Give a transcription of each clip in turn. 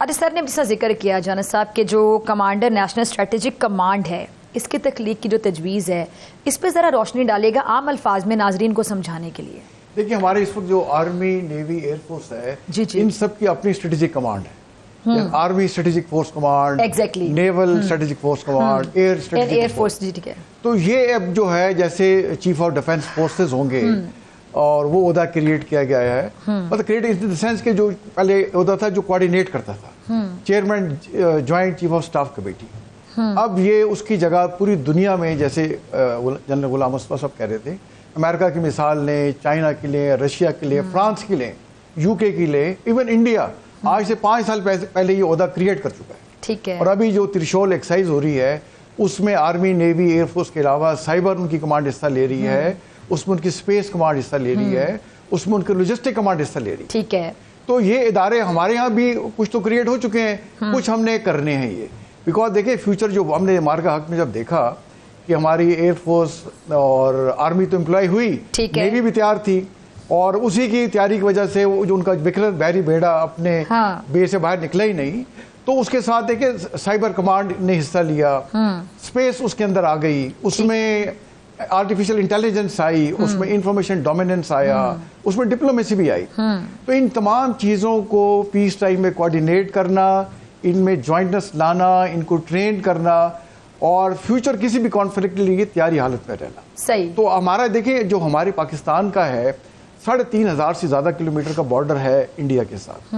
आज सर ने जिसका जिक्र किया जाना साहब के जो कमांडर नेशनल स्ट्रेटेजिक कमांड है, इसकी तख्लीक की जो तजवीज़ है, इस पर ज़रा रोशनी डालेगा आम अल्फाज में नाजरीन को समझाने के लिए। देखिए, हमारे इस वक्त जो आर्मी, नेवी, एयरफोर्स है, इन सब की अपनी स्ट्रेटेजिक कमांड है। Army strategic force command, exactly, naval strategic force command, air strategic force. ठीक है। तो ये अब जो है जैसे चीफ ऑफ डिफेंस फोर्सेज होंगे और वो ओहदा क्रिएट किया गया है। मतलब क्रिएट इन द सेंस के जो पहले ओहदा था जो कोऑर्डिनेट करता था, chairman joint chief of staff committee. अब ये उसकी जगह पूरी दुनिया में, जैसे जनरल गुलाम मुस्तफा साहब कह रहे थे, अमेरिका की मिसाल लें, चाइना के लिए, रशिया के लिए, फ्रांस के लिए, यूके के लिए, इवन इंडिया आज से 5 साल पहले ये ओहदा क्रिएट कर चुका है। ठीक है। और अभी जो त्रिशूल एक्सरसाइज हो रही है उसमें आर्मी, नेवी, एयरफोर्स के अलावा साइबर उनकी कमांड हिस्सा ले रही है, उसमें उनकी स्पेस कमांड हिस्सा ले रही है, उसमें उनकी लॉजिस्टिक कमांड हिस्सा ले रही है। ठीक है। तो ये इदारे हमारे यहाँ भी कुछ तो क्रिएट हो चुके हैं, कुछ हमने करने हैं ये। बिकॉज देखिए, फ्यूचर जो हमने मार्का हक में जब देखा कि हमारी एयरफोर्स और आर्मी तो एम्प्लॉय हुई, नेवी भी तैयार थी, और उसी की तैयारी की वजह से वो जो उनका विक्रम बैरी बेड़ा अपने बेस से बाहर निकला ही नहीं, तो उसके साथ देखिए साइबर कमांड ने हिस्सा लिया, स्पेस उसके अंदर आ गई, उसमें आर्टिफिशियल इंटेलिजेंस आई, उसमें इंफॉर्मेशन डोमिनेंस आया, उसमें डिप्लोमेसी भी आई। तो इन तमाम चीज़ों को पीस टाइम में कोऑर्डिनेट करना, इनमें ज्वाइंटनेस लाना, इनको ट्रेन करना और फ्यूचर किसी भी कॉन्फ्लिक्ट के लिए तैयारी हालत में रहना। सही। तो हमारा देखिए, जो हमारे पाकिस्तान का है 3,500 से ज्यादा किलोमीटर का बॉर्डर है इंडिया के साथ,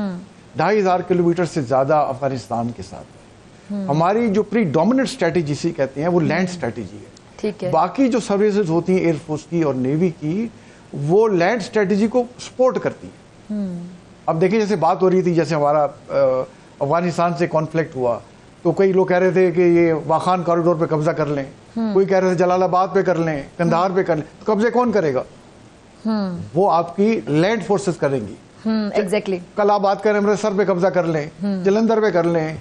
2,500 किलोमीटर से ज्यादा अफगानिस्तान के साथ। हमारी जो प्री डोमिनेंट स्ट्रेटेजी सी कहते हैं वो लैंड स्ट्रेटेजी है। ठीक है। बाकी जो सर्विसेज होती हैं एयरफोर्स की और नेवी की, वो लैंड स्ट्रेटेजी को सपोर्ट करती है। अब देखिए, जैसे बात हो रही थी, जैसे हमारा अफगानिस्तान से कॉन्फ्लिक्ट हुआ, तो कई लोग कह रहे थे कि ये वाखान कॉरिडोर पे कब्जा कर लें, कोई कह रहे थे जलालाबाद पे कर लें, कंधार पे कर लें। तो कब्जे कौन करेगा? वो आपकी लैंड फोर्सेस करेंगी। एग्जैक्टली। कल आप बात करें अमृतसर पे कब्जा कर लें, जलंधर पे कर लें,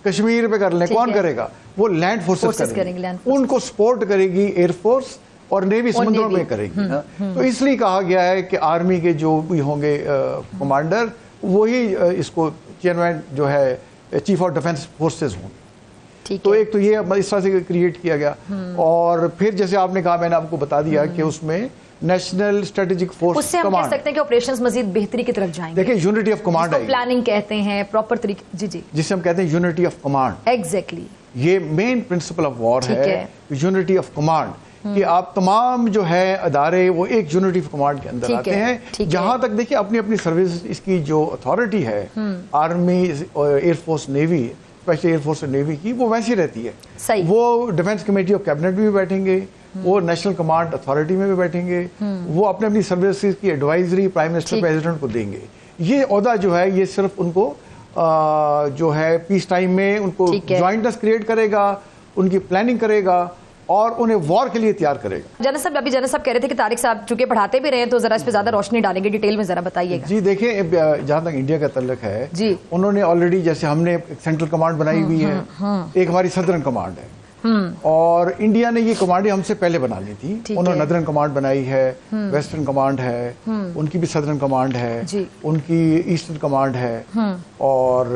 कश्मीर पे कर लें, कौन करेगा? वो लैंड फोर्सेस करेंगे। उनको सपोर्ट करेगी एयरफोर्स और नेवी समुद्रों में करेगी। तो इसलिए कहा गया है कि आर्मी के जो भी होंगे कमांडर, वही इसको चेयरमैन जो है चीफ ऑफ डिफेंस फोर्सेस होंगे। तो एक तो ये इस तरह से क्रिएट किया गया। और फिर जैसे आपने कहा, मैंने आपको बता दिया कि उसमें नेशनल स्ट्रेटेजिक फोर्स उससे हम कह सकते हैं कि ऑपरेशंस मजीद बेहतरी की तरफ जाएंगे। देखिए, यूनिटी ऑफ कमांड है, प्लानिंग कहते हैं, प्रॉपर तरीके, जी, जिसे हम कहते हैं यूनिटी ऑफ कमांड। एग्जैक्टली। ये मेन प्रिंसिपल ऑफ वॉर है, यूनिटी ऑफ कमांड, कि आप तमाम जो है अदारे वो एक यूनिटी ऑफ कमांड के अंदर आते हैं। जहां तक देखिए अपनी अपनी सर्विस, इसकी जो अथॉरिटी है army, air force, navy, specially air force और नेवी की, वो वैसी रहती है। सही। वो डिफेंस कमेटी ऑफ कैबिनेट में भी बैठेंगे, वो नेशनल कमांड अथॉरिटी में भी बैठेंगे, वो अपने अपनी सर्विसेज की एडवाइजरी प्राइम मिनिस्टर, प्रेसिडेंट को देंगे। ये ओहदा जो है ये सिर्फ उनको जो है पीस टाइम में उनको ज्वाइंटनेस क्रिएट करेगा, उनकी प्लानिंग करेगा और उन्हें वॉर के लिए तैयार करेगा। जनरल साहब, अभी जनरल साहब कह रहे थे कि तारिक साहब चूंकि पढ़ाते भी रहे हैं, तो जरा इस पे ज्यादा रोशनी डालेंगे, डिटेल में जरा बताइएगा। जी देखिए, जहां तक इंडिया का तल्लक है जी, उन्होंने ऑलरेडी, जैसे हमने सेंट्रल कमांड बनाई हुई है, एक हमारी सदर्न कमांड है, और इंडिया ने ये कमांडें हमसे पहले बना ली थी। उन्होंने नदरन कमांड बनाई है, वेस्टर्न कमांड है, उनकी भी सदर्न कमांड है, उनकी ईस्टर्न कमांड है, और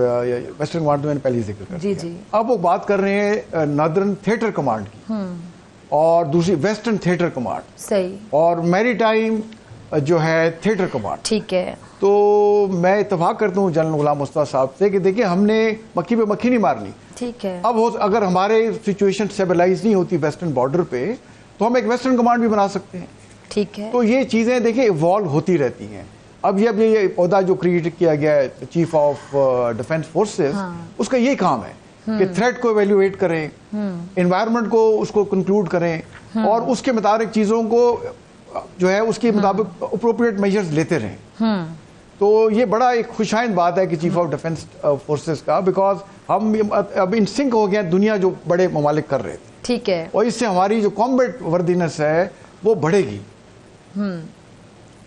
वेस्टर्न कमांड मैंने पहले ही जिक्र कर दिया। अब वो बात कर रहे हैं नदरन थिएटर कमांड की, और दूसरी वेस्टर्न थिएटर कमांड। सही। और मैरीटाइम जो है थिएटर कमांड। ठीक है। तो मैं इत्तेफाक करता हूँ जनरल गुलाम मुस्तफा साहब से कि देखिए, हमने मक्खी पे मक्खी नहीं मारनी। ठीक है। अब अगर हमारे सिचुएशन स्टेबलाइज नहीं होती वेस्टर्न बॉर्डर पे, तो हम एक वेस्टर्न कमांड भी बना सकते हैं। ठीक है। तो ये चीजें देखिए इवॉल्व होती रहती हैं। अब ये पौधा जो क्रिएट किया गया है चीफ ऑफ डिफेंस फोर्सेस, उसका ये काम है कि थ्रेट को एवेल्युएट करें, एनवायरनमेंट को उसको कंक्लूड करें, और उसके मुताबिक चीजों को जो है उसके मुताबिक अप्रोप्रिएट मेजर्स लेते रहें। तो ये बड़ा एक खुशाइंद बात है कि चीफ ऑफ डिफेंस फोर्सेस का, बिकॉज हम अब इन सिंक हो गए दुनिया जो बड़े ममालिक कर रहे थे। ठीक है। और इससे हमारी जो कॉम्बैट वर्दीनेस है वो बढ़ेगी।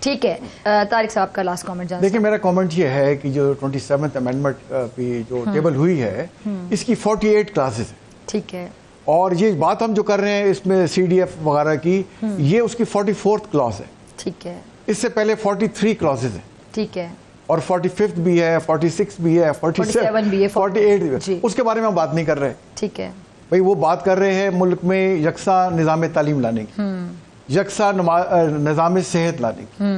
ठीक है। तारिक साहब का लास्ट कमेंट। देखिए, मेरा कमेंट ये है कि जो 27th अमेंडमेंट की जो टेबल हुई है, इसकी 48 क्लासेस है। ठीक है। और ये बात हम जो कर रहे हैं इसमें CDF वगैरह की, ये उसकी 44th क्लॉज है। ठीक है। इससे पहले 43 क्लॉजेज है। ठीक है। और 45th भी है, 46 भी है, 47 भी है, 48 भी जी। है, उसके बारे में हम बात नहीं कर रहे। ठीक है। भाई वो बात कर रहे हैं मुल्क में यकसा निज़ाम तालीम लाने की, यकसा निज़ाम सेहत लाने की,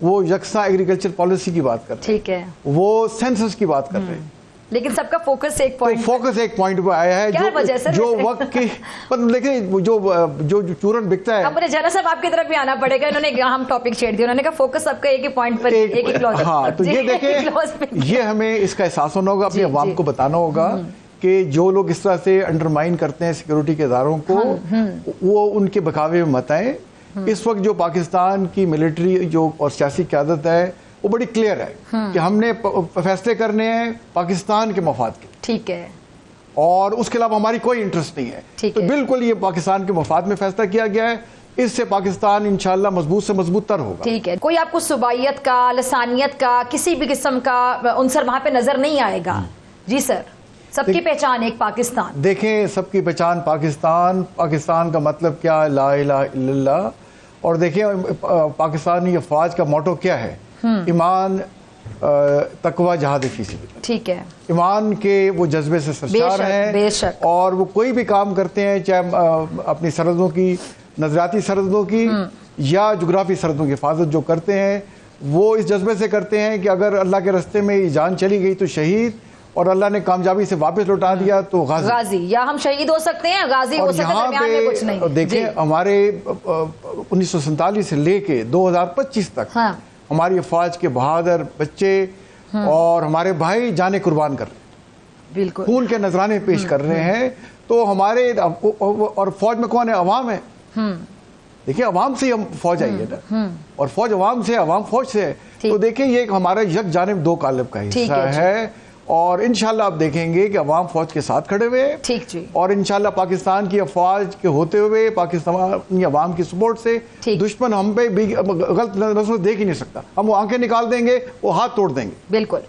वो यकसा एग्रीकल्चर पॉलिसी की बात कर रहे हैं, ठीक है, वो सेंसस की बात कर रहे हैं। लेकिन सबका फोकस एक तो पॉइंट फोकस एक पॉइंट पे आया है, क्या वजह से? जो वक्त की, पर देखिए जो चूरन बिकता है। अब मुझे जरा साहब आपकी तरफ भी आना पड़ेगा, इन्होंने हम टॉपिक छेड़ दिया, उन्होंने कहा फोकस सबका एक ही पॉइंट पर, एक ही क्लॉज। हाँ, तो ये देखें, ये हमें इसका एहसास होना होगा, अपने अवाम को बताना होगा कि जो लोग इस तरह से अंडरमाइन करते हैं सिक्योरिटी के इदारों को, वो उनके बकावे में मत आए। इस वक्त जो पाकिस्तान की मिलिट्री जो और सियासी क़यादत है वो बड़ी क्लियर है कि हमने फैसले करने हैं पाकिस्तान के मफाद के, ठीक है, और उसके अलावा हमारी कोई इंटरेस्ट नहीं है। तो बिल्कुल ये पाकिस्तान के मफाद में फैसला किया गया है, इससे पाकिस्तान इंशाल्लाह मजबूत से मजबूत तर होगा। ठीक है। कोई आपको सुबाइयत का, लसानियत का, किसी भी किस्म का उनसर वहां पे नजर नहीं आएगा? जी सर, सबकी पहचान एक पाकिस्तान। देखें, सबकी पहचान पाकिस्तान, पाकिस्तान का मतलब क्या है? ला इलाहा इल्लल्लाह। और देखें पाकिस्तानी अफवाज का मोटो क्या है? ईमान, तकवा, जहाद फी सबिलिल्लाह। ठीक है, ईमान के वो जज्बे से सरशार हैं, और वो कोई भी काम करते हैं, चाहे अपनी सरहदों की, नजरियाती सरहदों की या जुग्राफी सरहदों की हिफाजत जो करते हैं, वो इस जज्बे से करते हैं कि अगर अल्लाह के रास्ते में जान चली गई तो शहीद, और अल्लाह ने कामयाबी से वापस लौटा दिया तो गाजी। या हम शहीद हो सकते हैं, गाजी हो सकते हैं, दरमियान में कुछ नहीं। देखिए, हमारे 1947 से लेके 2025 तक हमारी अफवाज के बहादुर बच्चे और हमारे भाई जाने कुर्बान कर रहे हैं, बिल्कुल खून के नजराने पेश कर रहे हैं। तो हमारे और फौज में कौन है? अवाम है। देखिए, अवाम से हम फौज आई है ना, और फौज अवाम से, अवाम फौज से है। तो देखिए, ये हमारा यक जानिब दो कालिब का हिस्सा है, और इंशाल्लाह आप देखेंगे कि अवाम फौज के साथ खड़े हुए, ठीक जी, और इंशाल्लाह पाकिस्तान की अफवाज के होते हुए, पाकिस्तानी अवाम की सपोर्ट से दुश्मन हम पे भी गलत नजरों से देख ही नहीं सकता। हम वो आंखें निकाल देंगे, वो हाथ तोड़ देंगे। बिल्कुल।